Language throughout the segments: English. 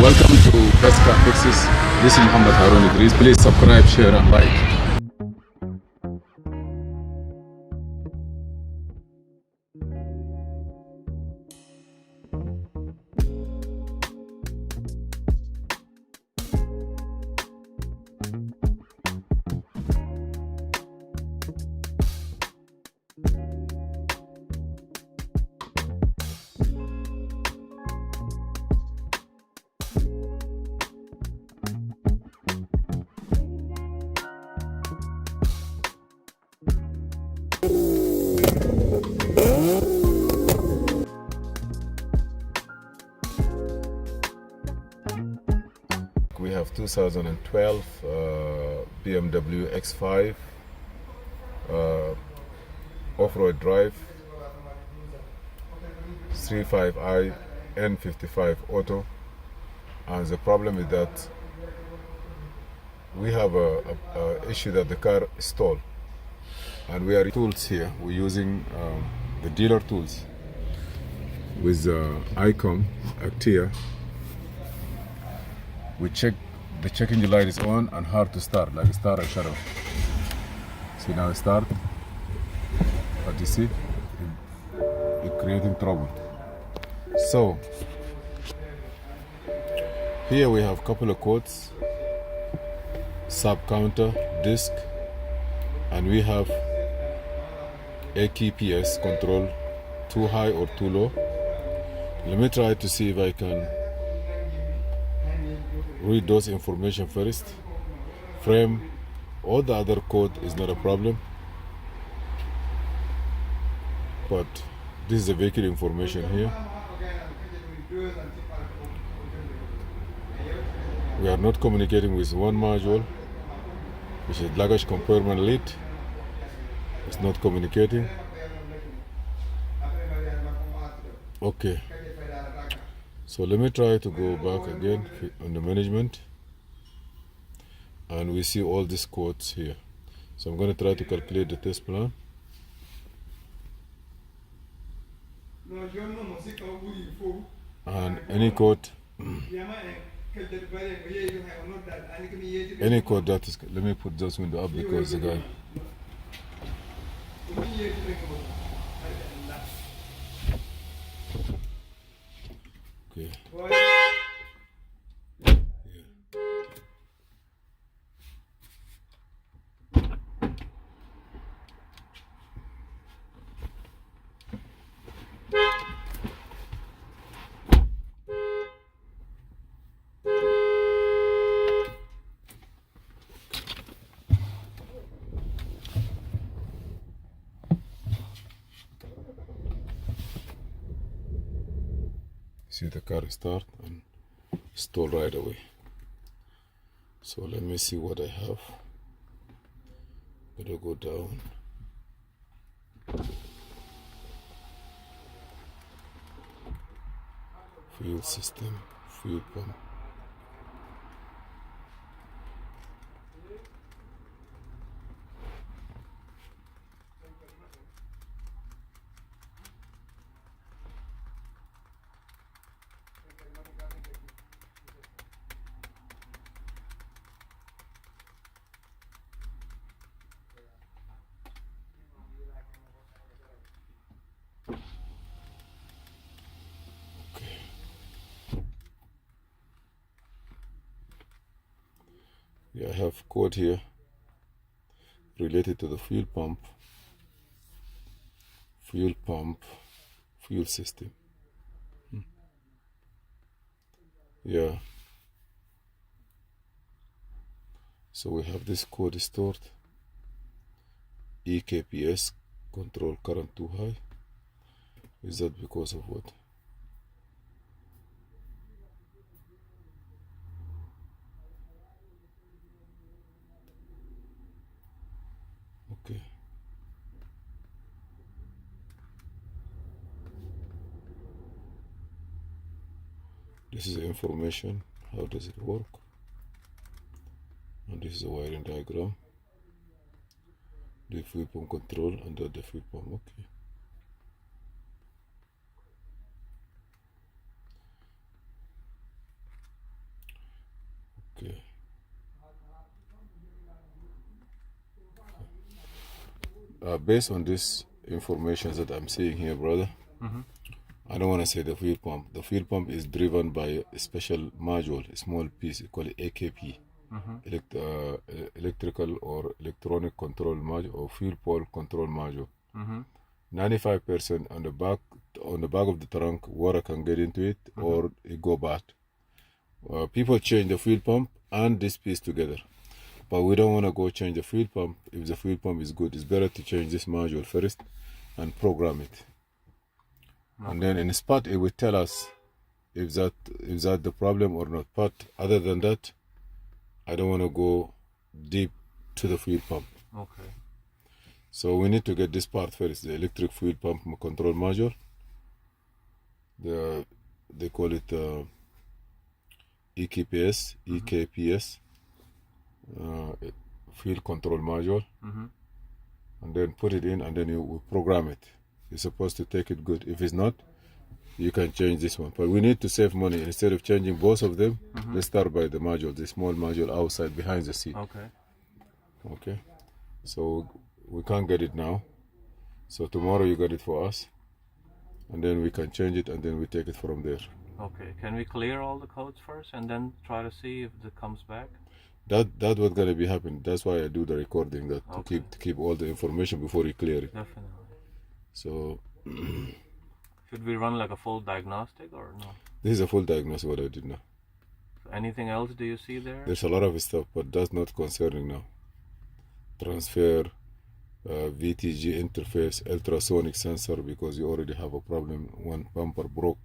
Welcome to Best Car Fixes. This is Mohamed Harun Idris. Please subscribe, share and like. We have 2012 BMW X5 off-road drive 35i N55 auto, and the problem is that we have a issue that the car is stalled, and we are tools here. We're using the dealer tools with ICOM Actia. We check the check engine light is on and hard to start, like start and shut off. See, now start, but you see it's creating trouble. So here we have a couple of codes: sub counter, disc, and we have AKPS control, too high or too low. Let me try to see if I can read those information first. Frame, all the other code is not a problem, but this is the vehicle information here. We are not communicating with one module, which is luggage compartment lead. It's not communicating. Okay, so let me try to go back again on the management, and we see all these codes here. So I'm going to try to calculate the test plan. And any code that is, let me put this window up because the guy. Okay. See the car start and stall right away. So let me see what I have. Better go down. Fuel system, fuel pump. Yeah, I have code here related to the fuel pump, fuel system. Yeah. So we have this code stored. EKPS, control current too high. Is that because of what? Okay. This is the information. How does it work? And this is the wiring diagram. The fuel pump control under the fuel pump. Okay. Okay. Based on this information that I'm seeing here, brother, I don't want to say the fuel pump. The fuel pump is driven by a special module, a small piece called AKP, electrical or electronic control module or fuel pole control module. 95% on the back of the trunk, water can get into it or it go bad. People change the fuel pump and this piece together, but we don't want to go change the fuel pump if the fuel pump is good. It's better to change this module first and program it. And then in the spot it will tell us if that the problem or not. But other than that, I don't want to go deep to the fuel pump. Okay. So we need to get this part first, the electric fuel pump control module. They call it EKPS, fuel control module. And then put it in, and then you program it. You're supposed to take it good. If it's not, you can change this one. But we need to save money. Instead of changing both of them, let's start by the module, the small module outside behind the seat. Okay. So we can't get it now. So tomorrow you get it for us, and then we can change it, and then we take it from there. Okay. Can we clear all the codes first and then try to see if it comes back? That's what's gonna be happening. That's why I do the recording, that to keep all the information before you clear it. Definitely. So should we run like a full diagnostic or no? This is a full diagnosis what I did now. So anything else do you see there? There's a lot of stuff, but that's not concerning now. Transfer, VTG interface, ultrasonic sensor, because you already have a problem. One bumper broke.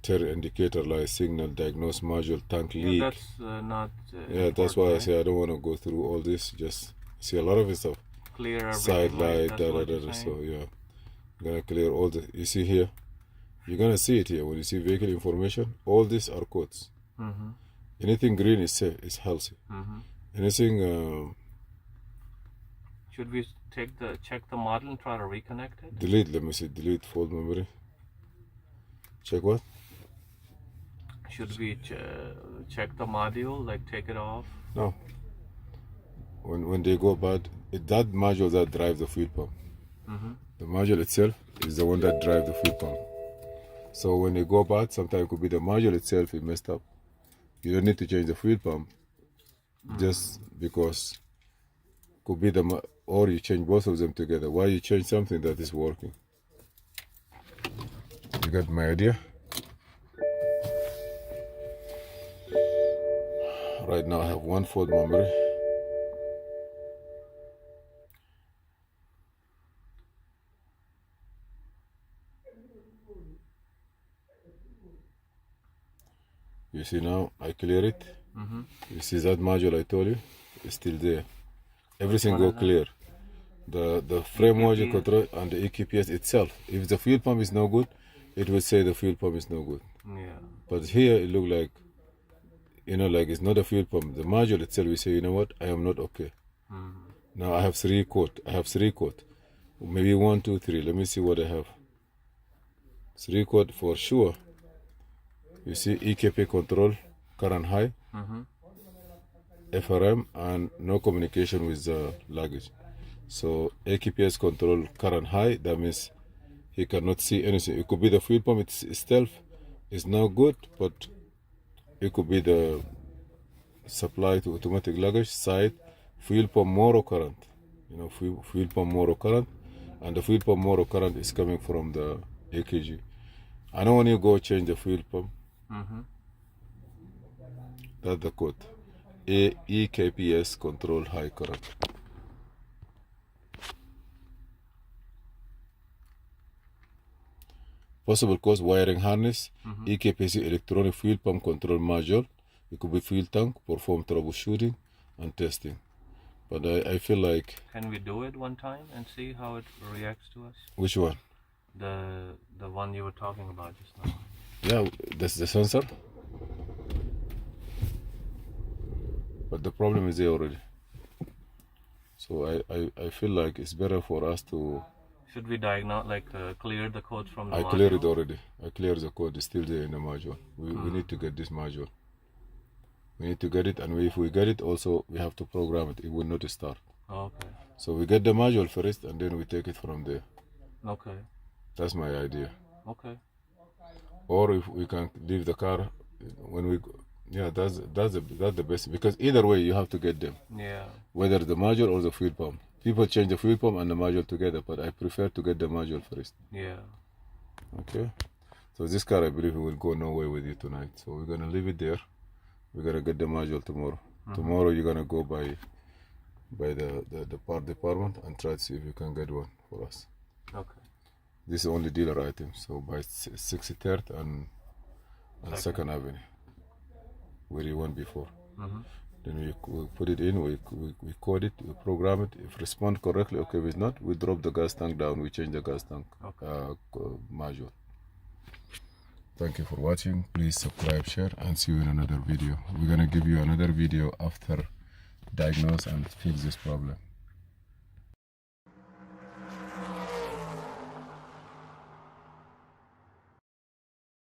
Tear indicator light signal, diagnose module, tank leak. That's not. That's why I say I don't want to go through all this. Just see a lot of stuff. Clear side light, So yeah, I'm gonna clear all the. You see here, you're gonna see it here when you see vehicle information. All these are codes. Anything green is safe, is healthy. Anything. Should we check the model and try to reconnect it? Delete. Let me see. Delete fault memory. Check what? Should we check the module, like take it off? No. When they go bad, that module that drives the fuel pump. The module itself is the one that drives the fuel pump. So when they go bad, sometimes it could be the module itself is messed up. You don't need to change the fuel pump just because could be or you change both of them together. Why you change something that is working? You got my idea? Right now I have one fault memory. You see now, I clear it. You see that module I told you? It's still there. Everything go clear. The frame module control and the EKPS itself. If the fuel pump is no good, it will say the fuel pump is no good. But here it look like, like it's not a fuel pump. The module itself will say, you know what, I am not okay. Now I have 3 code. Maybe 1, 2, 3. Let me see what I have. 3 code for sure. You see EKP control, current high, FRM, and no communication with the luggage. So EKPS control current high, that means he cannot see anything. It could be the fuel pump itself is not good, but it could be the supply to automatic luggage side, fuel pump motor current. Fuel pump motor current, and the fuel pump motor current is coming from the AKG. I don't want you to go change the fuel pump. That's the code. EKPS control high current. Possible cause wiring harness, EKPC electronic fuel pump control module. It could be fuel tank, perform troubleshooting and testing. But I feel like... Can we do it one time and see how it reacts to us? Which one? The one you were talking about just now. Yeah, that's the sensor. But the problem is there already. So I feel like it's better for us to... Should we diagnose, clear the codes from the module? I cleared it already. I cleared the code. It's still there in the module. We need to get this module. We need to get it, and if we get it, also we have to program it. It will not start. Okay. So we get the module first, and then we take it from there. Okay. That's my idea. Okay. Or if we can leave the car when we, yeah, that's the best, because either way you have to get them. Yeah. Whether the module or the fuel pump. People change the fuel pump and the module together, but I prefer to get the module first. Yeah. Okay. So this car, I believe, will go nowhere with you tonight. So we're gonna leave it there. We're gonna get the module tomorrow. Tomorrow you're gonna go by the part department and try to see if you can get one for us. Okay. This is only dealer item. So by 63rd and 2nd Avenue, where you went before. Then we put it in, we code it, we program it. If respond correctly, okay. If not, we drop the gas tank down, we change the gas tank module. Thank you for watching. Please subscribe, share, and see you in another video. We're gonna give you another video after diagnose and fix this problem.